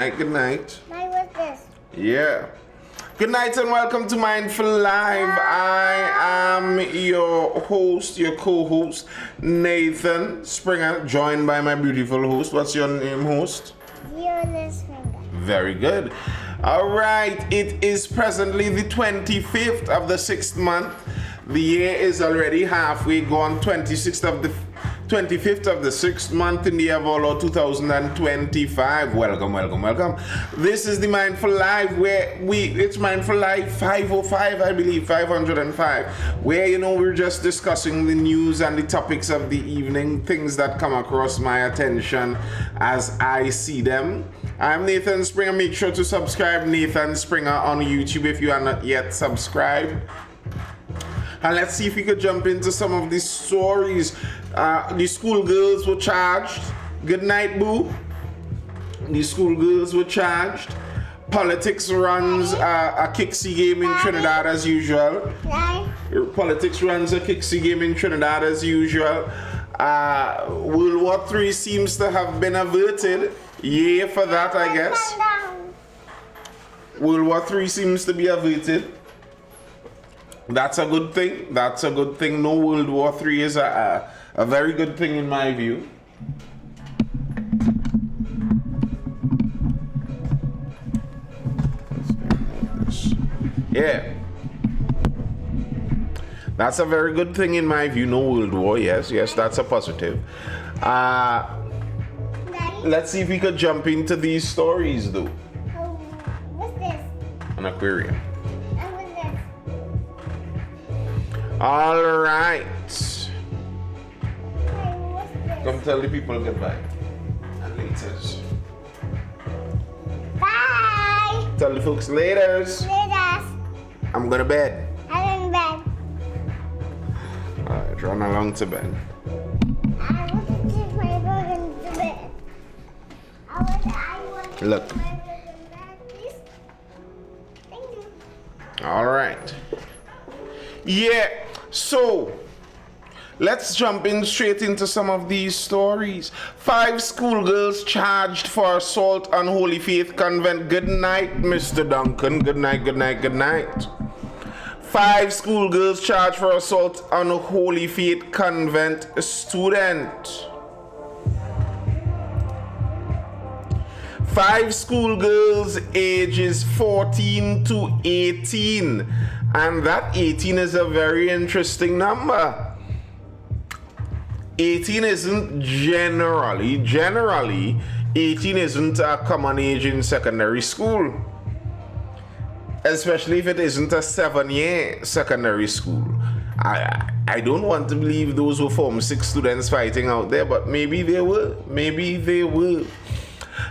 Good night. What's this? Yeah. Good night and welcome to Mindful Live. I am your host, your co-host, Nathan Springer, joined by my beautiful host. What's your name, host? Fiona Springer. Very good. All right. It is presently the 25th of the 6th month. The year is already halfway gone. 25th of the 6th month in the year of our Lord 2025. Welcome. This is the Mindful Live where it's Mindful Live 505, I believe, 505, where, we're just discussing the news and the topics of the evening, things that come across my attention as I see them. I'm Nathan Springer. Make sure to subscribe, Nathan Springer, on YouTube if you are not yet subscribed. And let's see if we could jump into some of these stories. The schoolgirls were charged. Good night, boo. The schoolgirls were charged. Politics runs a kicksy game in Trinidad as usual. Politics runs a kicksy game in Trinidad as usual. World War III seems to have been averted. Yay for that, I guess. World War III seems to be averted. That's a good thing. No World War III is a very good thing in my view. Yeah. That's a very good thing in my view. No World War. Yes, that's a positive. Let's see if we could jump into these stories though. What's this? An aquarium. What's this? All right. What's this? Come tell the people goodbye. And laters. Bye. Tell the folks laters. Later. I'm going to bed. I'm in bed. All right, run along to bed. I want to take my book into bed. I want Look. to take my book in bed, please. Thank you. All right. Yeah, so let's jump in straight into some of these stories. 5 schoolgirls charged for assault on Holy Faith Convent. Good night, Mr. Duncan. Good night. 5 schoolgirls charged for assault on a Holy Faith Convent student. 5 schoolgirls ages 14 to 18. And that 18 is a very interesting number. 18 isn't generally 18 isn't a common age in secondary school. Especially if it isn't a 7-year secondary school. I don't want to believe those were Form 6 students fighting out there, but maybe they were.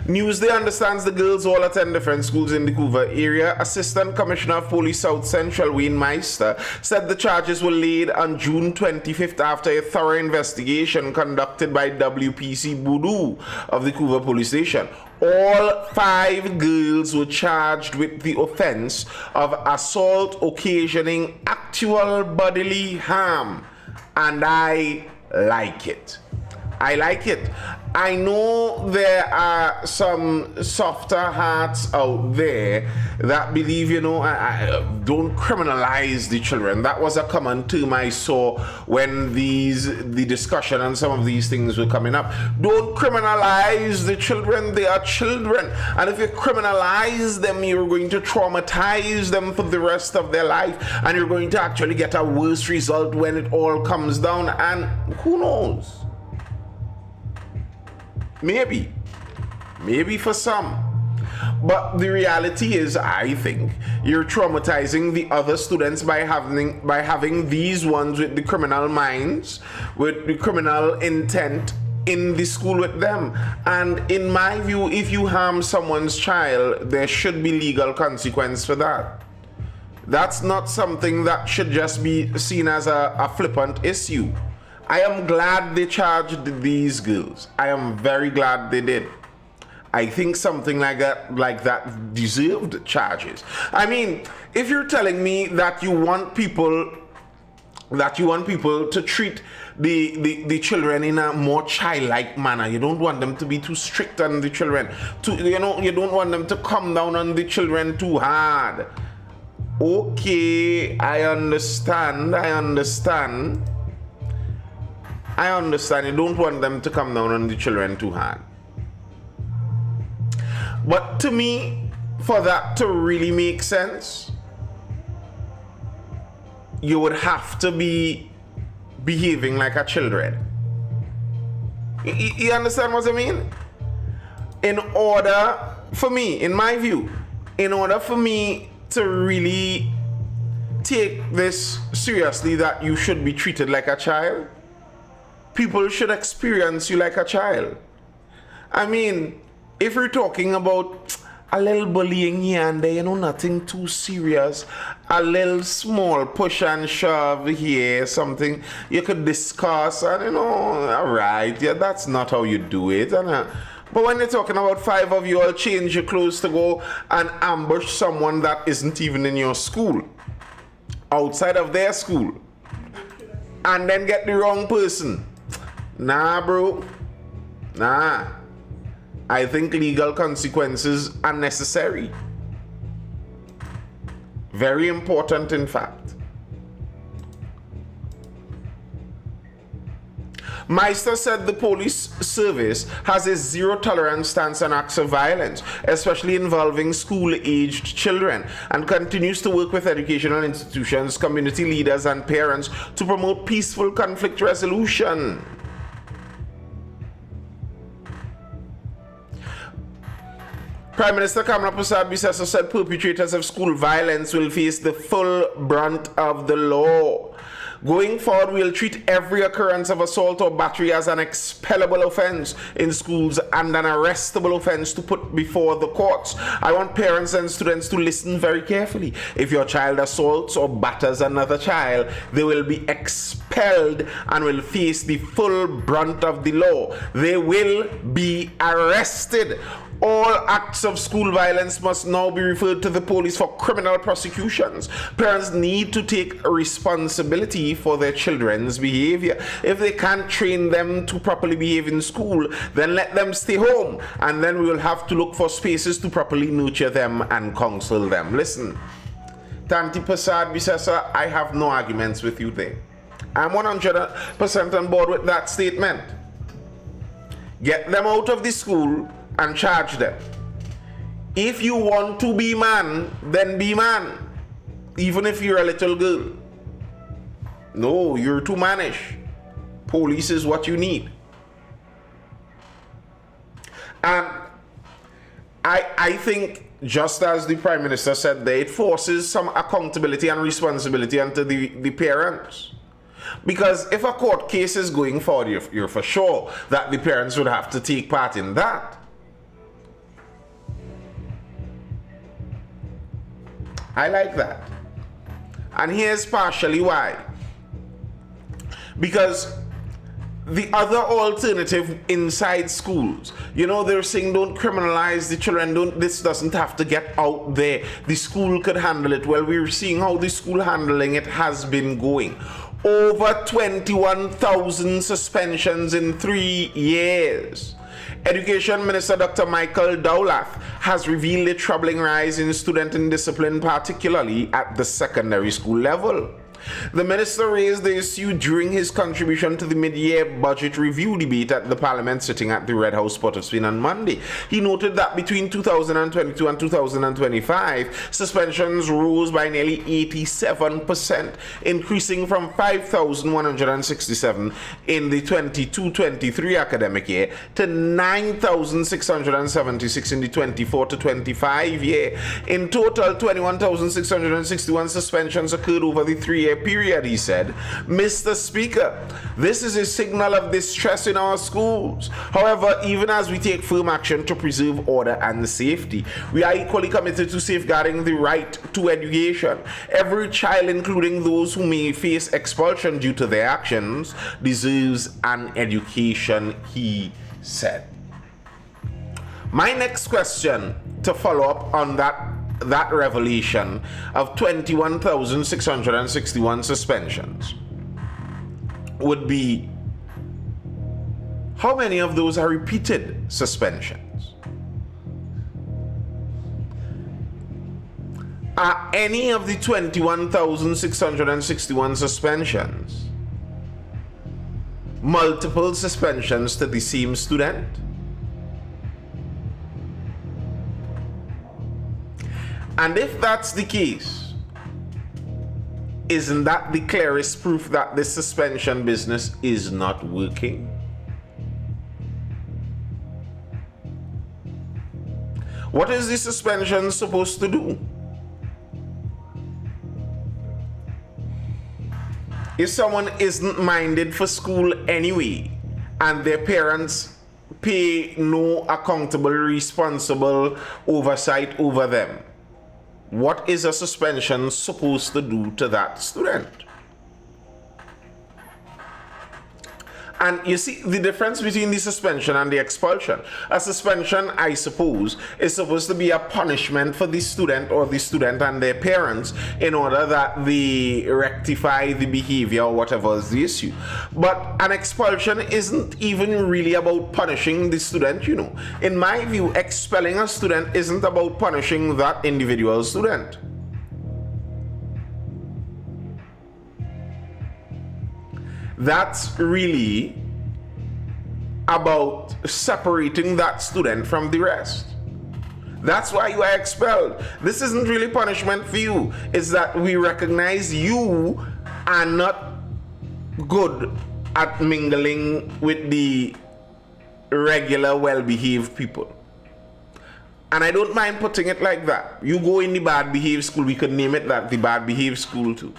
Newsday understands the girls all attend different schools in the Vancouver area. Assistant Commissioner of Police South Central Wayne Meister said the charges were laid on June 25th after a thorough investigation conducted by WPC Boodoo of the Vancouver Police Station. All 5 girls were charged with the offense of assault occasioning actual bodily harm. And I like it. I know there are some softer hearts out there that believe, don't criminalize the children. That was a common term I saw when the discussion on some of these things were coming up. Don't criminalize the children. They are children. And if you criminalize them, you're going to traumatize them for the rest of their life. And you're going to actually get a worse result when it all comes down. And who knows? Maybe for some. But the reality is, I think, you're traumatizing the other students by having these ones with the criminal minds, with the criminal intent in the school with them. And in my view, if you harm someone's child, there should be legal consequence for that. That's not something that should just be seen as a flippant issue. I am glad they charged these girls. I am very glad they did. I think something like that deserved charges. I mean, if you're telling me that you want people that you want people to treat the children in a more childlike manner. You don't want them to be too strict on the children. You don't want them to come down on the children too hard. Okay, I understand. You don't want them to come down on the children too hard. But to me, for that to really make sense, you would have to be behaving like a children. You understand what I mean? In order for me, in my view, in order for me to really take this seriously, that you should be treated like a child, people should experience you like a child. I mean, if we're talking about a little bullying here and there, nothing too serious, a little small push and shove here, something you could discuss, and all right, yeah, that's not how you do it. But when you're talking about 5 of you all change your clothes to go and ambush someone that isn't even in your school, outside of their school, and then get the wrong person, nah, bro, nah. I think legal consequences are necessary. Very important, in fact. Meister said the police service has a zero-tolerance stance on acts of violence, especially involving school-aged children, and continues to work with educational institutions, community leaders, and parents to promote peaceful conflict resolution. Prime Minister Kamala Prasad-Bisesa said perpetrators of school violence will face the full brunt of the law. Going forward, we'll treat every occurrence of assault or battery as an expellable offense in schools and an arrestable offense to put before the courts. I want parents and students to listen very carefully. If your child assaults or batters another child, they will be expelled and will face the full brunt of the law. They will be arrested. All acts of school violence must now be referred to the police for criminal prosecutions. Parents need to take responsibility for their children's behavior. If they can't train them to properly behave in school, then let them stay home, and then we will have to look for spaces to properly nurture them and counsel them. Listen, Tanti Prasad-Bisesa, I have no arguments with you there. I'm 100% on board with that statement. Get them out of the school and charge them. If you want to be man, then be man, even if you're a little girl. No, you're too mannish. Police is what you need. And I think, just as the Prime Minister said there, it forces some accountability and responsibility onto the parents. Because if a court case is going forward, you're for sure that the parents would have to take part in that. I like that. And here's partially why. Because the other alternative inside schools, they're saying don't criminalize the children, this doesn't have to get out there. The school could handle it. Well, we're seeing how the school handling it has been going. Over 21,000 suspensions in 3 years. Education Minister Dr. Michael Dowlath has revealed a troubling rise in student indiscipline, particularly at the secondary school level. The minister raised the issue during his contribution to the mid-year budget review debate at the Parliament sitting at the Red House, Port of Spain on Monday. He noted that between 2022 and 2025, suspensions rose by nearly 87%, increasing from 5,167 in the 22-23 academic year to 9,676 in the 24-25 year. In total, 21,661 suspensions occurred over the 3-year period, he said. Mr. Speaker, this is a signal of distress in our schools. However, even as we take firm action to preserve order and safety, we are equally committed to safeguarding the right to education. Every child, including those who may face expulsion due to their actions, deserves an education, he said. My next question to follow up on that revelation of 21,661 suspensions. would be, how many of those are repeated suspensions? Are any of the 21,661 suspensions multiple suspensions to the same student? And if that's the case, isn't that the clearest proof that this suspension business is not working? What is the suspension supposed to do? If someone isn't minded for school anyway, and their parents pay no accountable, responsible oversight over them, what is a suspension supposed to do to that student? And you see the difference between the suspension and the expulsion. A suspension, I suppose, is supposed to be a punishment for the student or the student and their parents in order that they rectify the behavior or whatever is the issue. But an expulsion isn't even really about punishing the student, you know. In my view, expelling a student isn't about punishing that individual student. That's really about separating that student from the rest. That's why you are expelled. This isn't really punishment for you. It's that we recognize you are not good at mingling with the regular, well-behaved people. And I don't mind putting it like that. You go in the bad-behaved school, we could name it that, the bad-behaved school too.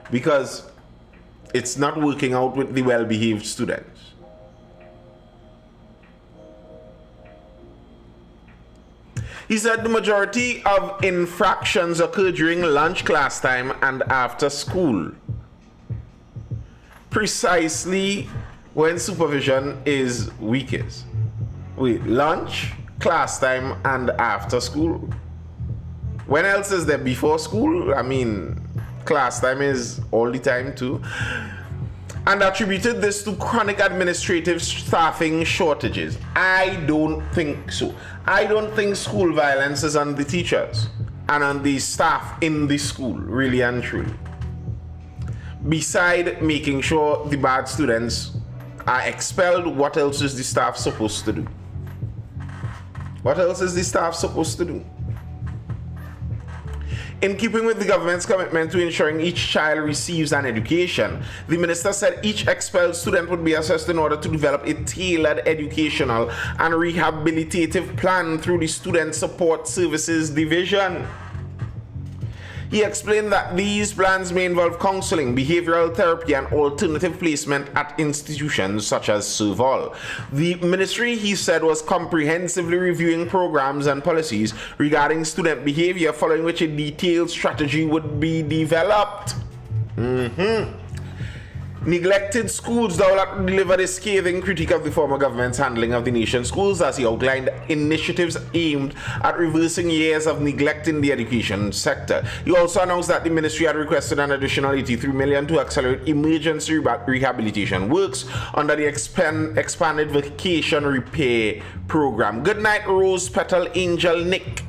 Because it's not working out with the well-behaved students. He said the majority of infractions occur during lunch, class time, and after school. Precisely when supervision is weakest. Wait, lunch, class time, and after school. When else is there before school? I mean, class time is all the time too. And attributed this to chronic administrative staffing shortages. I don't think so. I don't think school violence is on the teachers and on the staff in the school, really and truly. Beside making sure the bad students are expelled, what else is the staff supposed to do? What else is the staff supposed to do? In keeping with the government's commitment to ensuring each child receives an education, the minister said each expelled student would be assessed in order to develop a tailored educational and rehabilitative plan through the Student Support Services Division. He explained that these plans may involve counseling, behavioral therapy, and alternative placement at institutions such as Serval. The ministry, he said, was comprehensively reviewing programs and policies regarding student behavior, following which a detailed strategy would be developed. Neglected schools. Dowlat delivered a scathing critique of the former government's handling of the nation's schools as he outlined initiatives aimed at reversing years of neglect in the education sector. He also announced that the ministry had requested an additional $83 million to accelerate emergency rehabilitation works under the expanded vacation repair program. Good night, Rose Petal Angel Nick.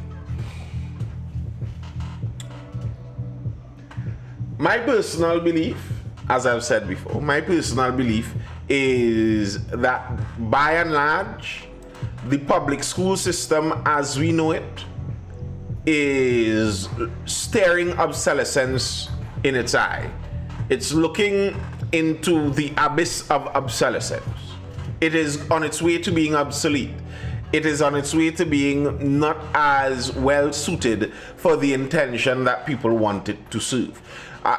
My personal belief, as I've said before, my personal belief is that by and large, the public school system as we know it is staring obsolescence in its eye. It's looking into the abyss of obsolescence. It is on its way to being obsolete. It is on its way to being not as well suited for the intention that people want it to serve.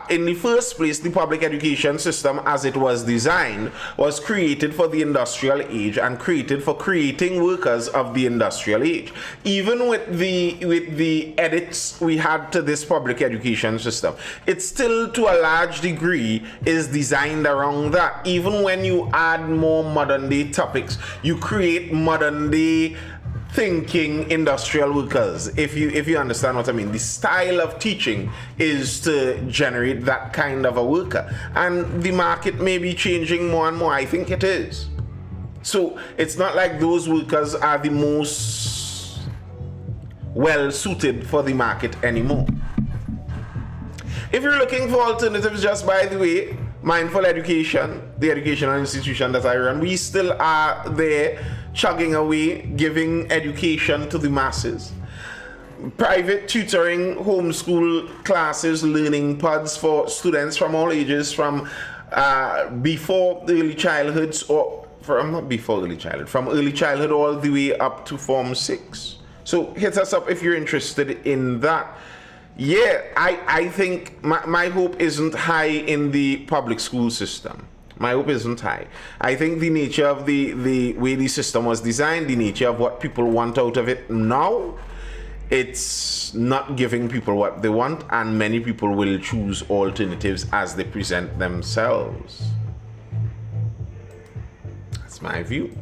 In the first place, the public education system as it was designed was created for the industrial age and created for creating workers of the industrial age. Even with the edits we had to this public education system, it still to a large degree is designed around that. Even when you add more modern day topics, you create modern day thinking industrial workers, if you understand what I mean. The style of teaching is to generate that kind of a worker, and the market may be changing more and more. I think it is. So it's not like those workers are the most well suited for the market anymore. If you're looking for alternatives, just by the way, Mindful Education, the educational institution that I run, we still are there chugging away, giving education to the masses. Private tutoring, homeschool classes, learning pods for students from all ages, from before early childhoods, or from early childhood all the way up to Form 6. So hit us up if you're interested in that. Yeah, I think my hope isn't high in the public school system. My hope isn't high. I think the nature of the way the system was designed, the nature of what people want out of it now, it's not giving people what they want, and many people will choose alternatives as they present themselves. That's my view.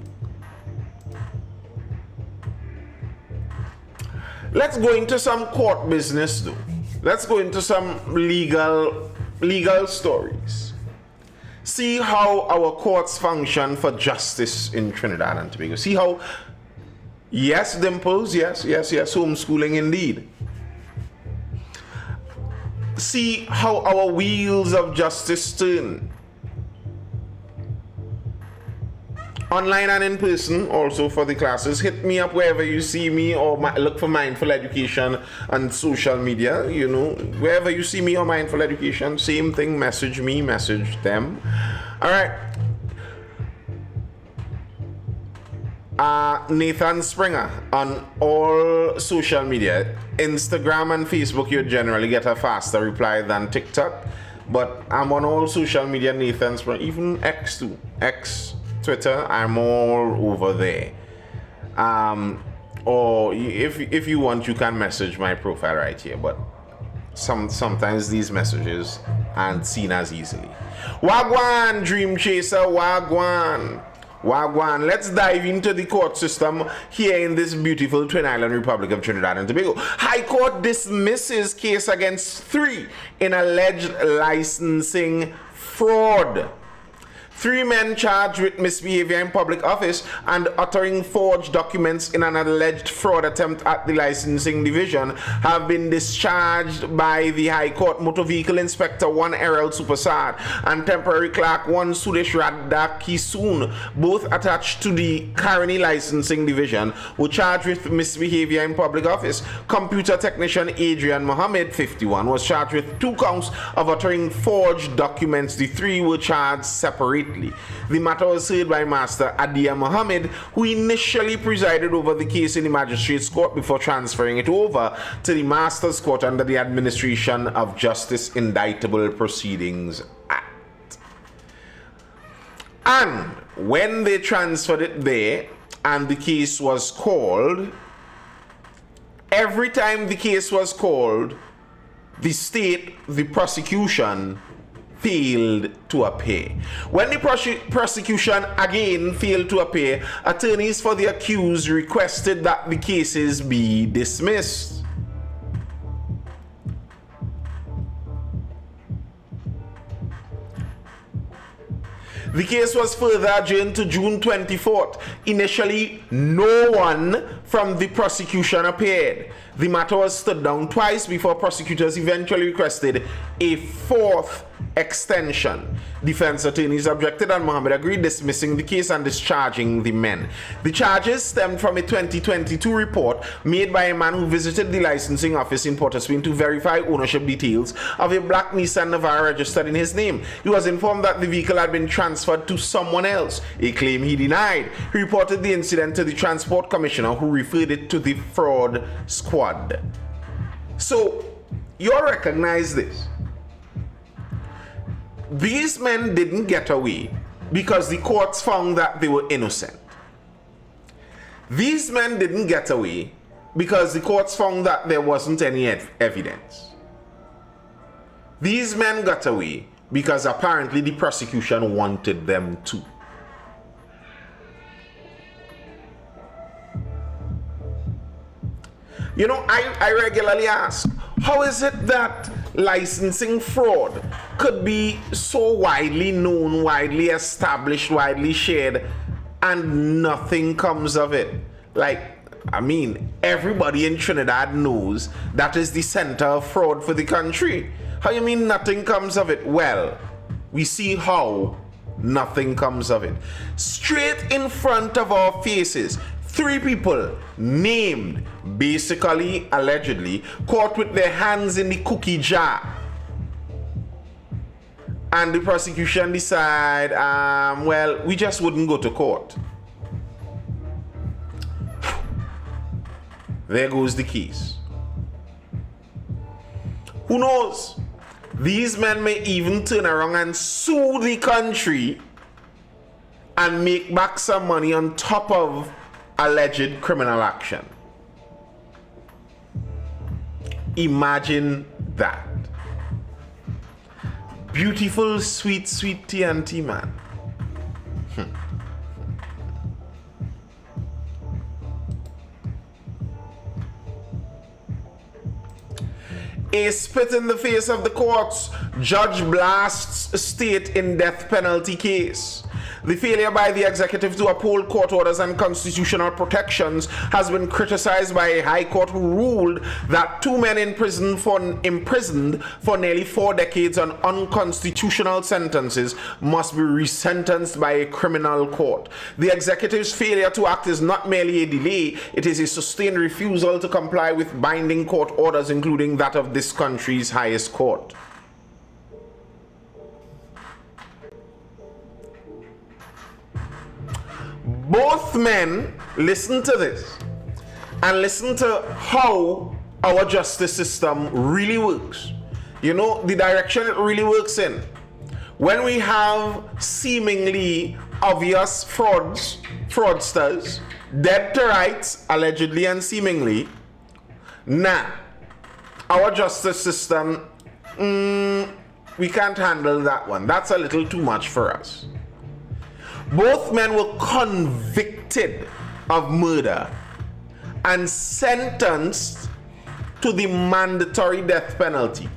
Let's go into some court business though. Let's go into some legal stories. See how our courts function for justice in Trinidad and Tobago. See how, yes, Dimples, yes, homeschooling indeed. See how our wheels of justice turn. Online and in person, also for the classes. Hit me up wherever you see me, or look for Mindful Education on social media. You know, wherever you see me or Mindful Education, same thing. Message me, message them. All right. Nathan Springer on all social media. Instagram and Facebook, you generally get a faster reply than TikTok. But I'm on all social media, Nathan Springer, even X too. X, Twitter, I'm all over there. Or if you want, you can message my profile right here. But sometimes these messages aren't seen as easily. Wagwan, Dream Chaser, Wagwan. Let's dive into the court system here in this beautiful Twin Island Republic of Trinidad and Tobago. High Court dismisses case against 3 in alleged licensing fraud. 3 men charged with misbehavior in public office and uttering forged documents in an alleged fraud attempt at the licensing division have been discharged by the High Court. Motor Vehicle Inspector 1 Errol Supersad and Temporary Clerk 1 Sudesh Radha Kisoon, both attached to the Caroni Licensing Division, were charged with misbehavior in public office. Computer Technician Adrian Mohammed, 51, was charged with 2 counts of uttering forged documents. The 3 were charged separately. The matter was heard by Master Adia Mohammed, who initially presided over the case in the Magistrates Court before transferring it over to the Masters Court under the Administration of Justice Indictable Proceedings Act. And when they transferred it there and the case was called, every time the case was called, the state, the prosecution, failed to appear. When the prosecution again failed to appear, attorneys for the accused requested that the cases be dismissed. The case was further adjourned to June 24th. Initially, no one from the prosecution appeared. The matter was stood down twice before prosecutors eventually requested a 4th extension. Defense attorneys objected and Mohammed agreed, dismissing the case and discharging the men. The charges stemmed from a 2022 report made by a man who visited the licensing office in Port of Spain to verify ownership details of a black Nissan Navara registered in his name. He was informed that the vehicle had been transferred to someone else, a claim he denied. He reported the incident to the Transport Commissioner, who referred it to the fraud squad. So, you all recognize this. These men didn't get away because the courts found that they were innocent. These men didn't get away because the courts found that there wasn't any evidence. These men got away because apparently the prosecution wanted them to. You know, I regularly ask, how is it that licensing fraud could be so widely known, widely established, widely shared, and nothing comes of it? Like, I mean, everybody in Trinidad knows that is the center of fraud for the country. How you mean nothing comes of it? Well, we see how nothing comes of it. Straight in front of our faces, 3 people named, basically, allegedly, caught with their hands in the cookie jar. And the prosecution decide, well, we just wouldn't go to court. There goes the case. Who knows? These men may even turn around and sue the country and make back some money on top of alleged criminal action. Imagine that. Beautiful, sweet, sweet TNT, man. A spit in the face of the courts. Judge blasts state in death penalty case. The failure by the executive to uphold court orders and constitutional protections has been criticized by a high court who ruled that 2 men imprisoned for nearly 4 decades on unconstitutional sentences must be resentenced by a criminal court. The executive's failure to act is not merely a delay, it is a sustained refusal to comply with binding court orders, including that of this country's highest court. Both men, listen to this, and listen to how our justice system really works. You know, the direction it really works in. When we have seemingly obvious fraudsters, dead to rights, allegedly and seemingly, our justice system, we can't handle that one. That's a little too much for us. Both men were convicted of murder and sentenced to the mandatory death penalty.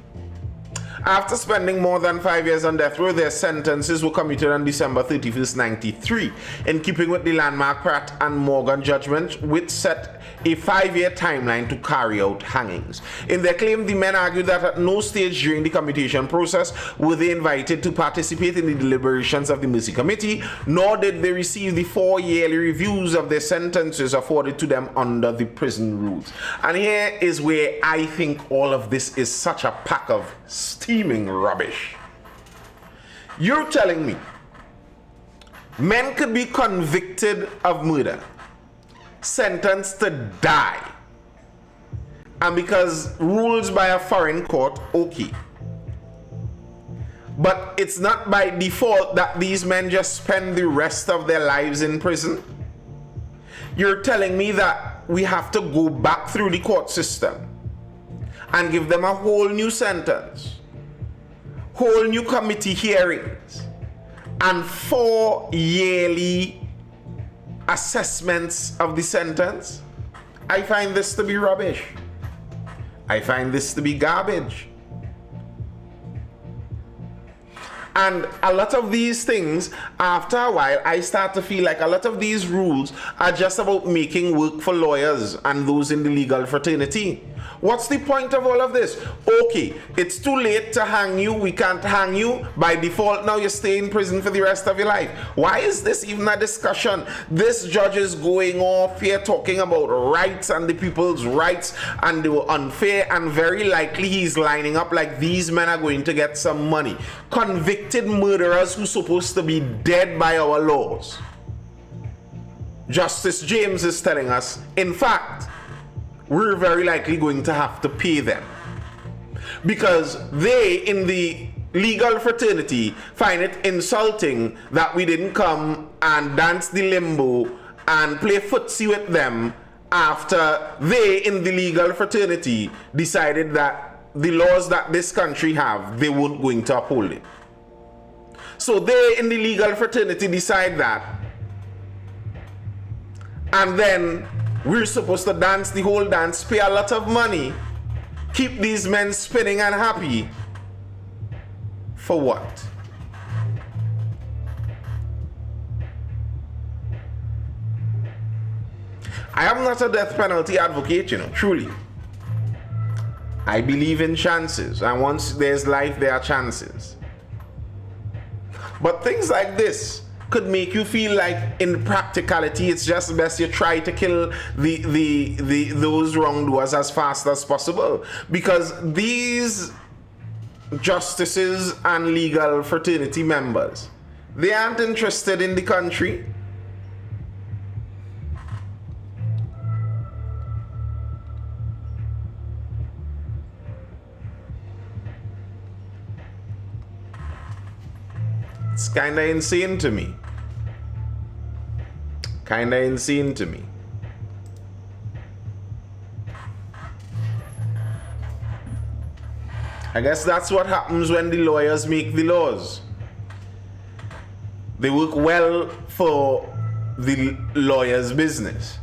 After spending more than 5 years on death row, their sentences were commuted on December 31st, 1993, in keeping with the landmark Pratt and Morgan judgment, which set a 5-year timeline to carry out hangings. In their claim, the men argued that at no stage during the commutation process were they invited to participate in the deliberations of the Mercy Committee, nor did they receive the 4 yearly reviews of their sentences afforded to them under the prison rules. And here is where I think all of this is such a pack of steaming rubbish. You're telling me men could be convicted of murder, sentenced to die, and because rules by a foreign court, okay. But it's not by default that these men just spend the rest of their lives in prison. You're telling me that we have to go back through the court system and give them a whole new sentence, whole new committee hearings, and 4 yearly assessments of the sentence? I find this to be rubbish. I find this to be garbage. And a lot of these things, after a while, I start to feel like a lot of these rules are just about making work for lawyers and those in the legal fraternity. What's the point of all of this? Okay, it's too late to hang you. We can't hang you. By default, now you stay in prison for the rest of your life. Why is this even a discussion? This judge is going off here talking about rights and the people's rights, and they were unfair, and very likely he's lining up like these men are going to get some money. Convicted murderers who's supposed to be dead by our laws. Justice James is telling us, in fact, we're very likely going to have to pay them, because they in the legal fraternity find it insulting that we didn't come and dance the limbo and play footsie with them after they in the legal fraternity decided that the laws that this country have, they weren't going to uphold it. So they in the legal fraternity decide that, and then We're supposed to dance the whole dance, pay a lot of money, keep these men spinning and happy. For what? I am not a death penalty advocate, truly. I believe in chances, and once there's life, there are chances. But things like this could make you feel like, in practicality, it's just best you try to kill those wrongdoers as fast as possible, because these justices and legal fraternity members, they aren't interested in the country. It's kind of insane to me. Kind of insane to me. I guess that's what happens when the lawyers make the laws. They work well for the lawyer's business.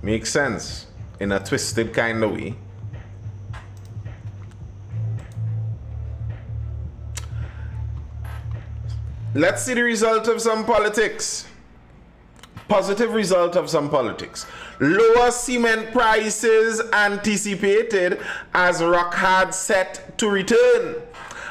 Makes sense in a twisted kind of way. Let's see the result of some politics. Positive result of some politics. Lower cement prices anticipated as Rockhard set to return.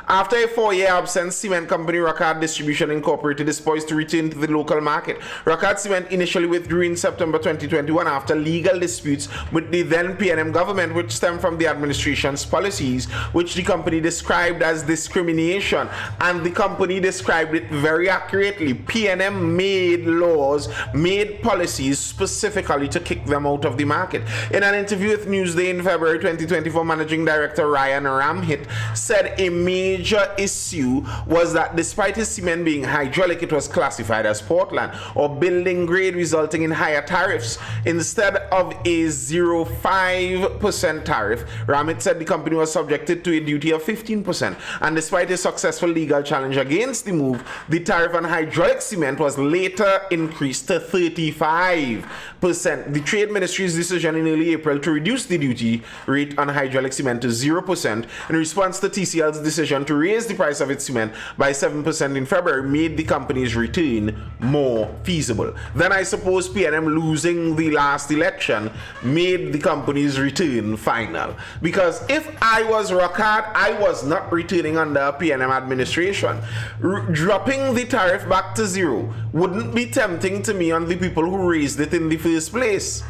After a 4-year absence, cement company Rockhard Distribution Incorporated is poised to return to the local market. Rockhard Cement initially withdrew in September 2021 after legal disputes with the then PNM government, which stemmed from the administration's policies, which the company described as discrimination. And the company described it very accurately. PNM made laws, made policies specifically to kick them out of the market. In an interview with Newsday in February 2024, Managing Director Ryan Ramhit said a major issue was that despite his cement being hydraulic, it was classified as Portland or building grade, resulting in higher tariffs. Instead of a 0.5% tariff, Ramhit said the company was subjected to a duty of 15%. And despite a successful legal challenge against the move, the tariff on hydraulic cement was later increased to 35%. The Trade Ministry's decision in early April to reduce the duty rate on hydraulic cement to 0% in response to TCL's decision to raise the price of its cement by 7% in February made the company's return more feasible. Then I suppose PNM losing the last election made the company's return final. Because if I was Rockhard, I was not returning under a PNM administration. Dropping the tariff back to 0 wouldn't be tempting to me on the people who raised it in the first place.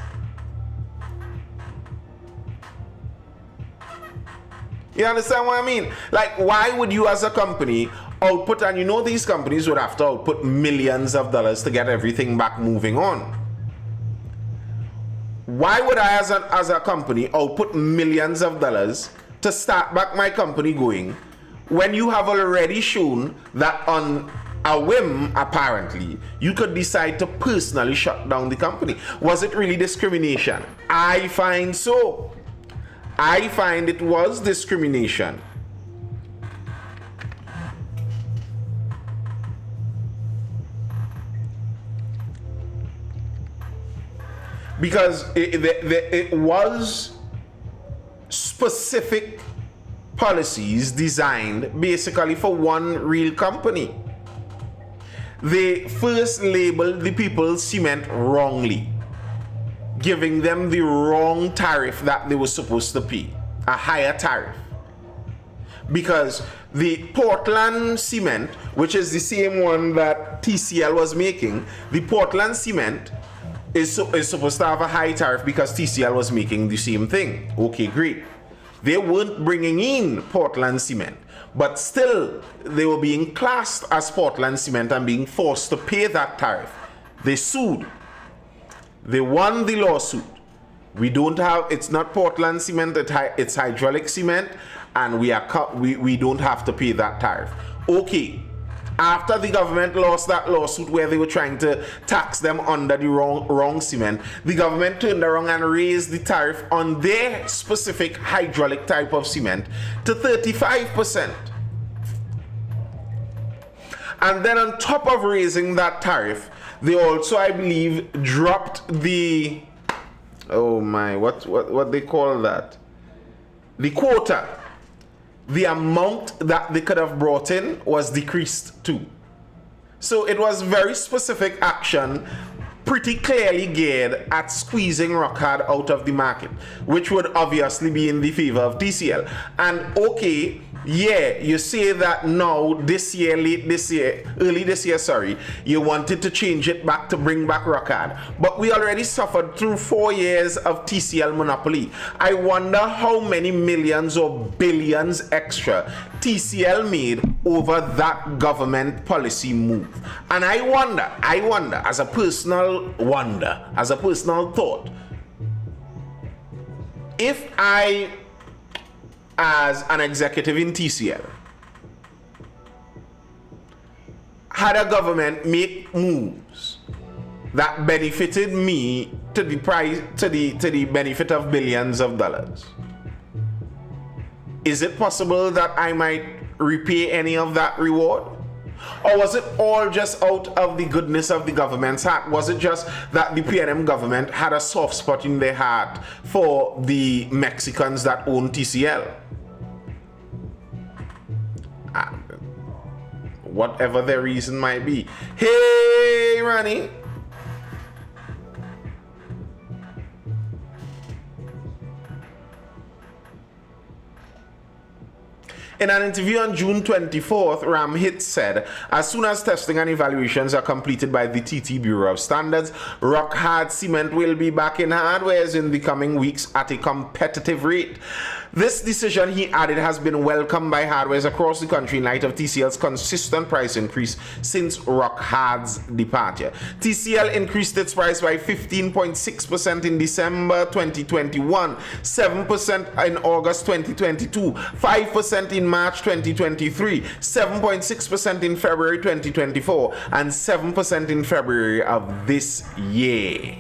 You understand what I mean? Like, why would you as a company output, and these companies would have to output millions of dollars to get everything back moving on. Why would I as a company output millions of dollars to start back my company going when you have already shown that on a whim, apparently, you could decide to personally shut down the company? Was it really discrimination? I find so. I find it was discrimination. Because it was specific policies designed basically for one real company. They first labeled the people cement wrongly, giving them the wrong tariff that they were supposed to pay, a higher tariff. Because the Portland cement, which is the same one that TCL was making, the Portland cement is supposed to have a high tariff because TCL was making the same thing. Okay, great. They weren't bringing in Portland cement, but still they were being classed as Portland cement and being forced to pay that tariff. They sued. They won the lawsuit. It's not Portland cement, it's hydraulic cement, and we don't have to pay that tariff. Okay, after the government lost that lawsuit where they were trying to tax them under the wrong cement, the government turned around and raised the tariff on their specific hydraulic type of cement to 35%. And then on top of raising that tariff, they also, I believe, dropped the oh my, what they call that? The quota. The amount that they could have brought in was decreased too. So it was very specific action, pretty clearly geared at squeezing Rockhard out of the market, which would obviously be in the favor of TCL. And okay, yeah, you say that now this year, early this year, sorry, you wanted to change it back to bring back Rockhard. But we already suffered through 4 years of TCL monopoly. I wonder how many millions or billions extra TCL made over that government policy move. And I wonder, as a personal thought, if I, as an executive in TCL, had a government make moves that benefited me to the price, to the benefit of billions of dollars, is it possible that I might repay any of that reward? Or was it all just out of the goodness of the government's heart? Was it just that the PNM government had a soft spot in their heart for the Mexicans that own TCL? Whatever their reason might be. Hey, Ronnie. In an interview on June 24th, Ramhit said, as soon as testing and evaluations are completed by the TT Bureau of Standards, Rockhard Cement will be back in hardwares in the coming weeks at a competitive rate. This decision, he added, has been welcomed by hardwares across the country in light of TCL's consistent price increase since Rockhard's departure. TCL increased its price by 15.6% in December 2021, 7% in August 2022, 5% in March 2023, 7.6% in February 2024, and 7% in February of this year.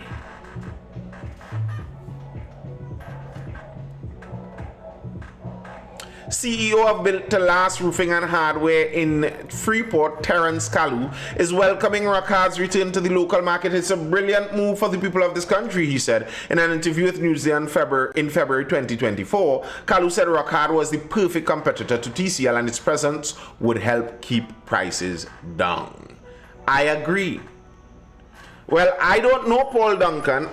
CEO of Built to Last Roofing and Hardware in Freeport, Terence Kalu, is welcoming Rockhard's return to the local market. It's a brilliant move for the people of this country, he said in an interview with Newsday in February 2024. Kalu said Rockhard was the perfect competitor to TCL and its presence would help keep prices down. I agree. Well, I don't know Paul Duncan.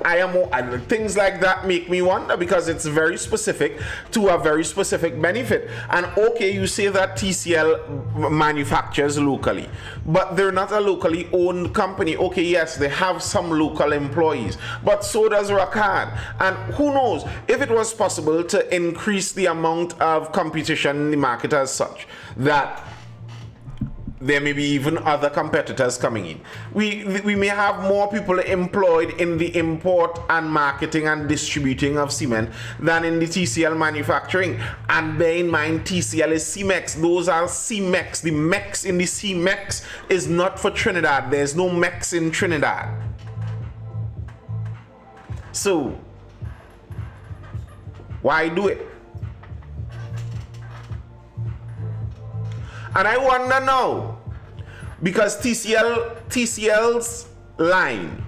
Things like that make me wonder because it's very specific to a very specific benefit. And okay, you say that TCL manufactures locally, but they're not a locally owned company. Okay, yes, they have some local employees, but so does Rockhard. And who knows if it was possible to increase the amount of competition in the market as such that there may be even other competitors coming in. We may have more people employed in the import and marketing and distributing of cement than in the TCL manufacturing. And bear in mind, TCL is CMEX. Those are CMEX. The MEX in the CMEX is not for Trinidad. There's no MEX in Trinidad. So, why do it? And I wonder now, because TCL's line,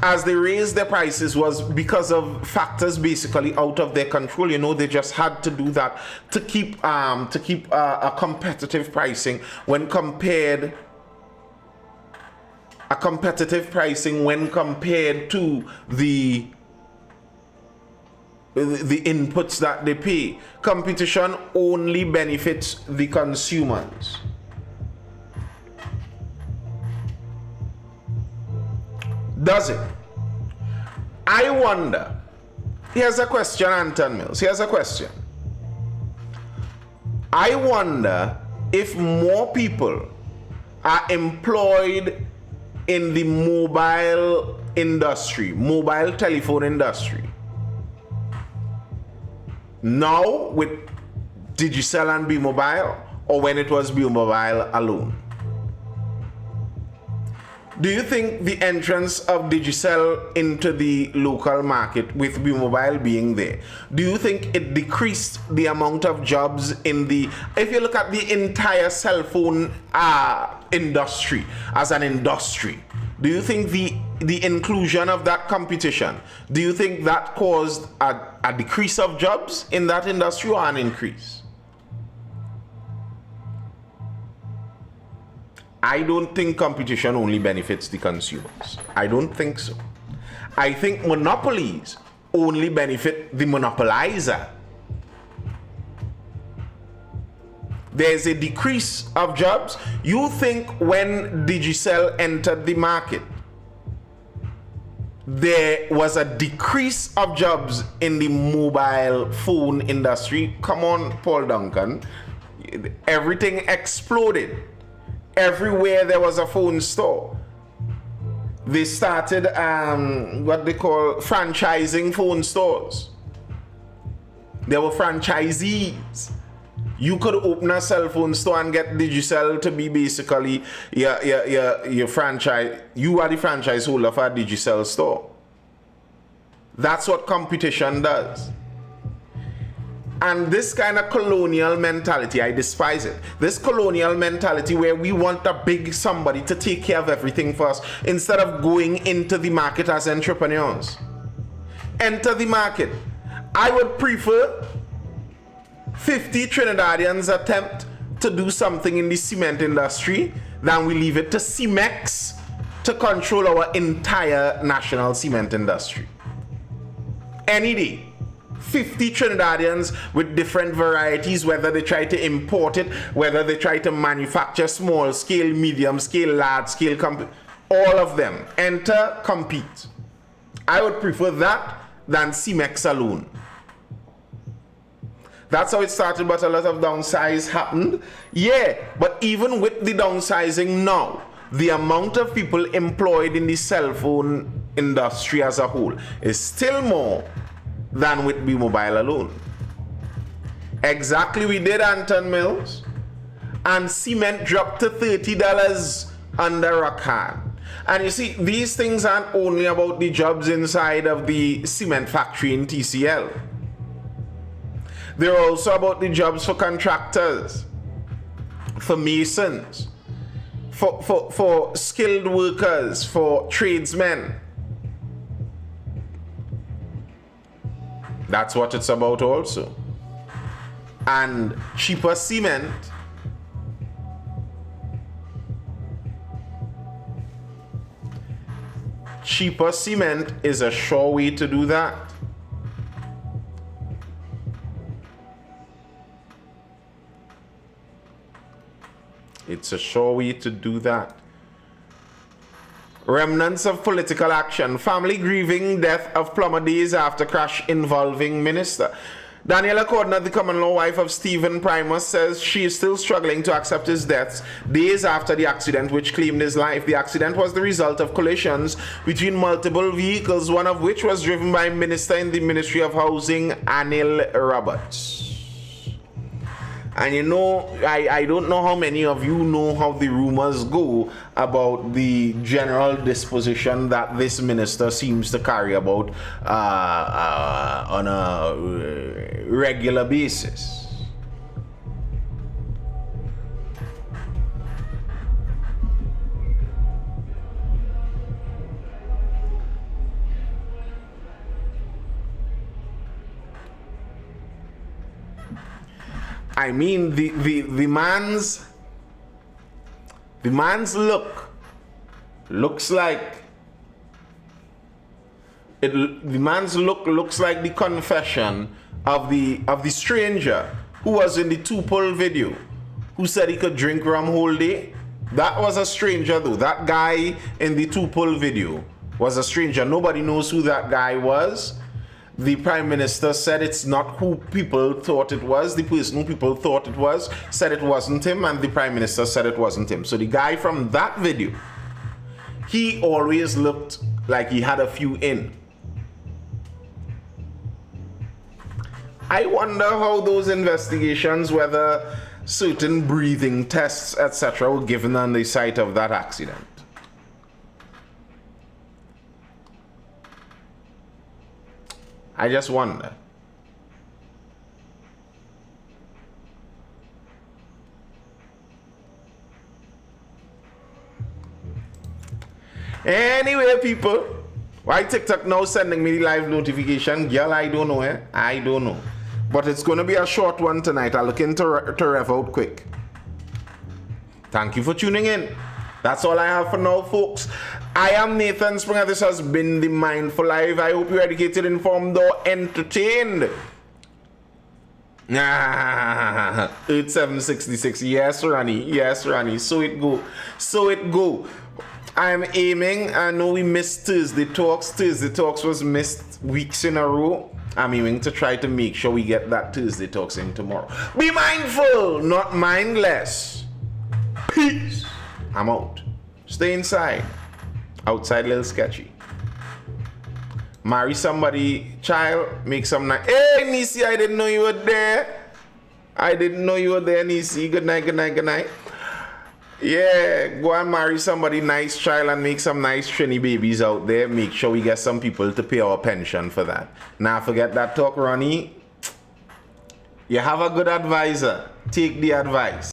as they raised their prices, was because of factors basically out of their control. You know, they just had to do that to keep a competitive pricing when compared. A competitive pricing when compared to the inputs that they pay. Competition only benefits the consumers. Does it? I wonder. Here's a question, Anton Mills. Here's a question. I wonder if more people are employed in the mobile industry, mobile telephone industry, now with Digicel and B-Mobile, or when it was B-Mobile alone. Do you think the entrance of Digicel into the local market with B-Mobile being there, do you think it decreased the amount of jobs in the, if you look at the entire cell phone industry as an industry, do you think the the inclusion of that competition, do you think that caused a decrease of jobs in that industry or an increase? I don't think competition only benefits the consumers. I don't think so. I think monopolies only benefit the monopolizer. There's a decrease of jobs. You think when Digicel entered the market, there was a decrease of jobs in the mobile phone industry? Come on, Paul Duncan. Everything exploded. Everywhere there was a phone store, they started what they call franchising phone stores. There were franchisees. You could open a cell phone store and get Digicel to be basically your franchise. You are the franchise holder for a Digicel store. That's what competition does. And this kind of colonial mentality, I despise it. This colonial mentality where we want a big somebody to take care of everything for us instead of going into the market as entrepreneurs. Enter the market. I would prefer 50 Trinidadians attempt to do something in the cement industry than we leave it to Cemex to control our entire national cement industry. Any day. 50 Trinidadians with different varieties, whether they try to import it, whether they try to manufacture small scale, medium scale, large scale, all of them enter, compete. I would prefer that than Cemex alone. That's how it started, but a lot of downsize happened. Yeah, but even with the downsizing now, the amount of people employed in the cell phone industry as a whole is still more than with B-Mobile alone. Exactly, we did Anton Mills, and cement dropped to $30 under a can. And you see, these things aren't only about the jobs inside of the cement factory in TCL. They're also about the jobs for contractors, for masons, for skilled workers, for tradesmen. That's what it's about also. And cheaper cement is a sure way to do that. It's a sure way to do that. Remnants of political action. Family grieving death of plumber days after crash involving minister. Daniela Cordner, the common law wife of Stephen Primus, says she is still struggling to accept his death days after the accident which claimed his life. The accident was the result of collisions between multiple vehicles, one of which was driven by a minister in the Ministry of Housing, Anil Roberts. And you know, I don't know how many of you know how the rumors go about the general disposition that this minister seems to carry about on a regular basis. I mean, the man's looks like it. The man's look looks like the confession of the stranger who was in the two-pull video, who said he could drink rum whole day. That was a stranger though. That guy in the two-pull video was a stranger. Nobody knows who that guy was. The Prime Minister said it's not who people thought it was. The person who people thought it was said it wasn't him, and the Prime Minister said it wasn't him. So the guy from that video, he always looked like he had a few in. I wonder how those investigations, whether certain breathing tests, etc., were given on the site of that accident. I just wonder. Anyway, people, why TikTok now sending me the live notification? Girl, I don't know, I don't know. But it's going to be a short one tonight. I'll look into to rev out quick. Thank you for tuning in. That's all I have for now, folks. I am Nathan Springer. This has been the Mindful Live. I hope you're educated, informed, or entertained. 8766. Yes, Ronnie. Yes, Ronnie. So it go. So it go. I'm aiming. I know we missed Thursday Talks. Thursday Talks was missed weeks in a row. I'm aiming to try to make sure we get that Thursday Talks in tomorrow. Be mindful, not mindless. Peace. I'm out. Stay inside. Outside a little sketchy. Marry somebody, child, make some nice. Hey, Nisi, I didn't know you were there. I didn't know you were there, Nisi. Good night, good night, good night. Yeah, go and marry somebody nice, child, and make some nice trini babies out there. Make sure we get some people to pay our pension for that. Now, forget that talk, Ronnie. You have a good advisor. Take the advice.